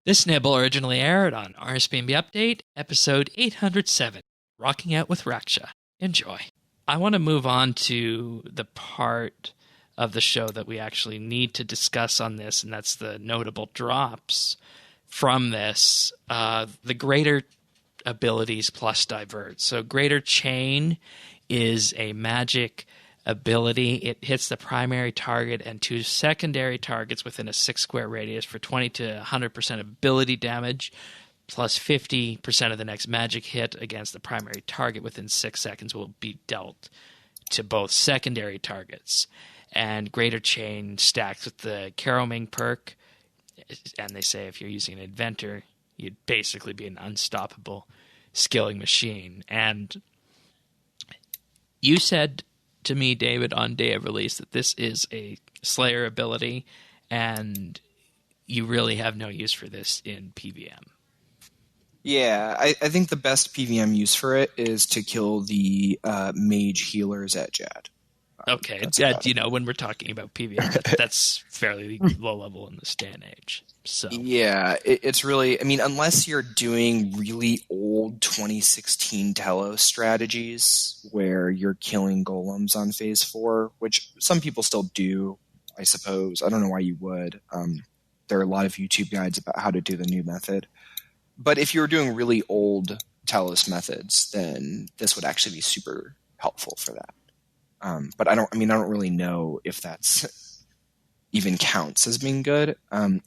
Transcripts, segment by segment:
This nibble originally aired on RSBANDB Update, episode 807, Rocking Out with Raksha. Enjoy. I want to move on to the part of the show that we actually need to discuss on this, and that's the notable drops from this. The greater abilities plus divert. So greater chain is a magic ability. It hits the primary target and two secondary targets within a 6-square radius for 20 to 100% ability damage, plus 50% of the next magic hit against the primary target within 6 seconds will be dealt to both secondary targets. And Greater Chain stacks with the Caroming perk, and they say if you're using an Inventor, you'd basically be an unstoppable skilling machine. And you said to me, David, on day of release that this is a Slayer ability, and you really have no use for this in PVM. Yeah, I think the best PVM use for it is to kill the mage healers at Jad. Okay, when we're talking about PVM, that's fairly low level in this day and age. So yeah, it's really, unless you're doing really old 2016 Telos strategies where you're killing golems on phase 4, which some people still do, I suppose. I don't know why you would. There are a lot of YouTube guides about how to do the new method. But if you're doing really old Telos methods, then this would actually be super helpful for that. But I don't really know if that's even counts as being good.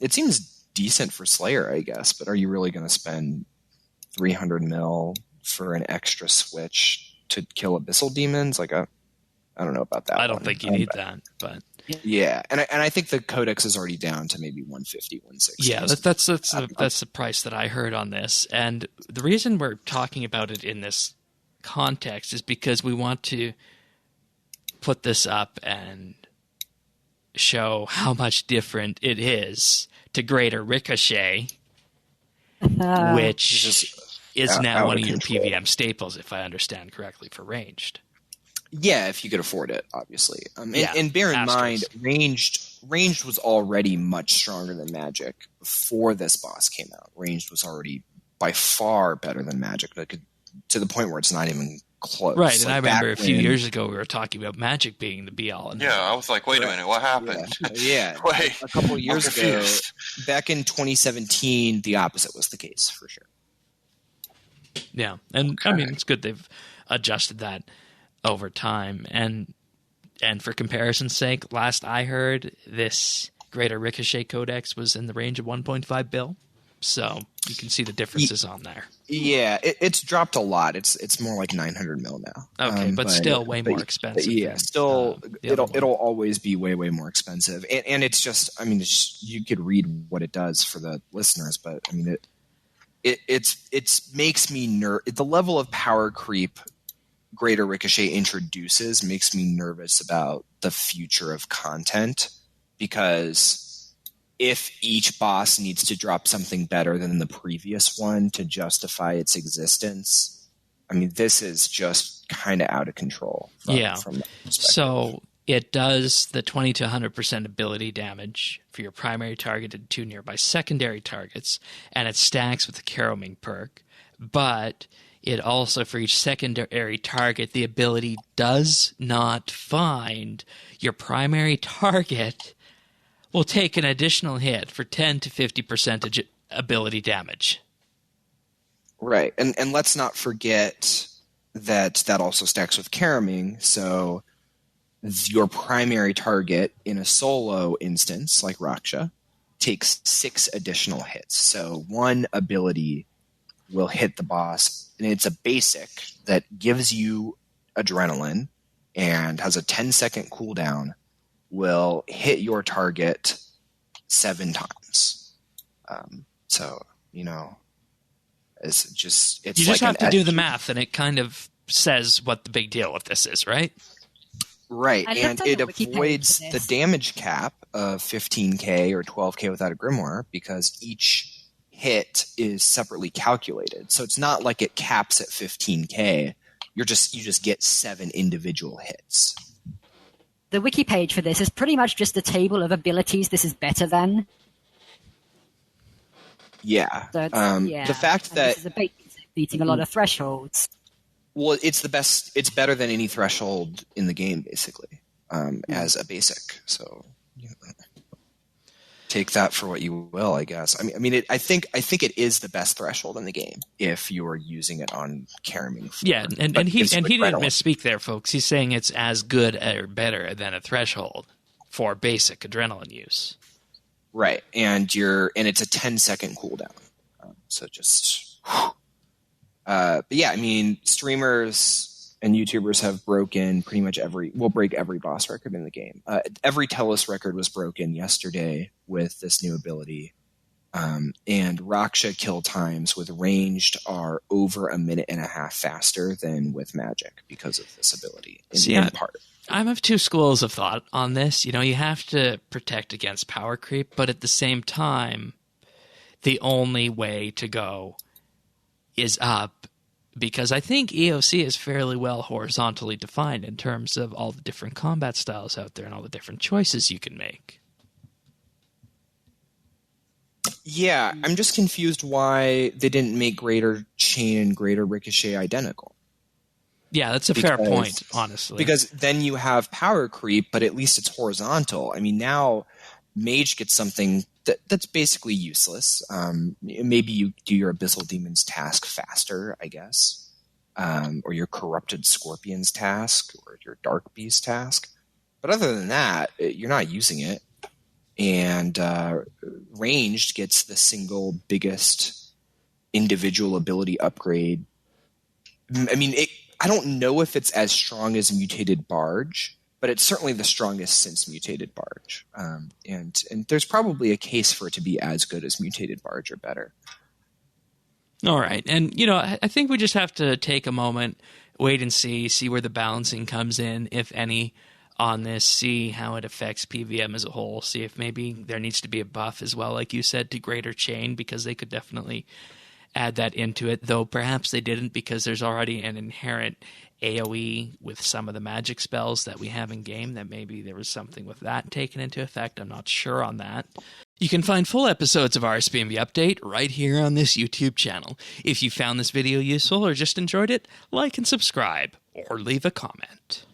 It seems decent for Slayer, I guess, but are you really going to spend 300 mil for an extra switch to kill Abyssal Demons? I don't know about that. I don't think you need that, but yeah, and I think the codex is already down to maybe 150, 160. Yeah, that's the price that I heard on this, and the reason we're talking about it in this context is because we want to put this up and show how much different it is to Greater Ricochet, which is now one of your PVM staples, if I understand correctly, for ranged. Yeah, if you could afford it, obviously. And bear in mind, ranged was already much stronger than Magic before this boss came out. Ranged was already by far better than Magic, to the point where it's not even close. Right, and I remember a few years ago we were talking about Magic being the be-all. Yeah, I was like, wait a minute, what happened? Yeah. Wait, a couple of years ago, back in 2017, the opposite was the case, for sure. Yeah, and okay. It's good they've adjusted that over time. And for comparison's sake, last I heard, this Greater Ricochet Codex was in the range of 1.5 bill. So you can see the differences on there. Yeah, it's dropped a lot. It's more like 900 mil now. Okay, but still way more expensive. Yeah, still it'll always be way more expensive. And it's just, you could read what it does for the listeners, but it makes me the level of power creep Greater Ricochet introduces makes me nervous about the future of content, because if each boss needs to drop something better than the previous one to justify its existence, this is just kind of out of control. From that perspective. So it does the 20 to 100% ability damage for your primary target and 2 nearby secondary targets, and it stacks with the Caroming perk, but it also, for each secondary target, the ability does not find your primary target will take an additional hit for 10 to 50% ability damage. Right, and let's not forget that also stacks with Caroming, so your primary target in a solo instance, like Raksha, takes 6 additional hits. So 1 ability will hit the boss, and it's a basic that gives you adrenaline and has a 10-second cooldown, will hit your target 7 times. It's just you just have to do the math, and it kind of says what the big deal with this is, right? Right, and it avoids the damage cap of 15k or 12k without a grimoire, because each hit is separately calculated. So it's not like it caps at 15k. You just get 7 individual hits. The wiki page for this is pretty much just a table of abilities this is better than. Yeah. So The fact and that this is beating a lot of thresholds. well, it's the best. It's better than any threshold in the game, basically, as a basic. So take that for what you will, I guess. I think it is the best threshold in the game if you are using it on Caraming. Yeah, and he didn't misspeak there, folks. He's saying it's as good or better than a threshold for basic adrenaline use. Right, and it's a 10-second cooldown. So just, but yeah, I mean, streamers and YouTubers have broken pretty much break every boss record in the game. Every Telos record was broken yesterday with this new ability. And Raksha kill times with ranged are over a minute and a half faster than with magic because of this ability. In part. I have two schools of thought on this. You have to protect against power creep, but at the same time, the only way to go is up, because I think EOC is fairly well horizontally defined in terms of all the different combat styles out there and all the different choices you can make. Yeah, I'm just confused why they didn't make Greater Chain and Greater Ricochet identical. Yeah, that's a fair point, honestly. Because then you have power creep, but at least it's horizontal. I mean, now Mage gets something that's basically useless. Maybe you do your Abyssal Demon's task faster, I guess. Or your Corrupted Scorpion's task, or your Dark Beast task. But other than that, you're not using it. And Ranged gets the single biggest individual ability upgrade. I mean, I don't know if it's as strong as Mutated Barge, but it's certainly the strongest since Mutated Barge. And there's probably a case for it to be as good as Mutated Barge or better. All right. And, I think we just have to take a moment, wait and see where the balancing comes in, if any, on this, see how it affects PVM as a whole, see if maybe there needs to be a buff as well, like you said, to Greater Chain, because they could definitely add that into it, though perhaps they didn't, because there's already an inherent AoE with some of the magic spells that we have in game, that maybe there was something with that taken into effect. I'm not sure on that. You can find full episodes of RSBANDB Update right here on this YouTube channel. If you found this video useful or just enjoyed it, like and subscribe, or leave a comment.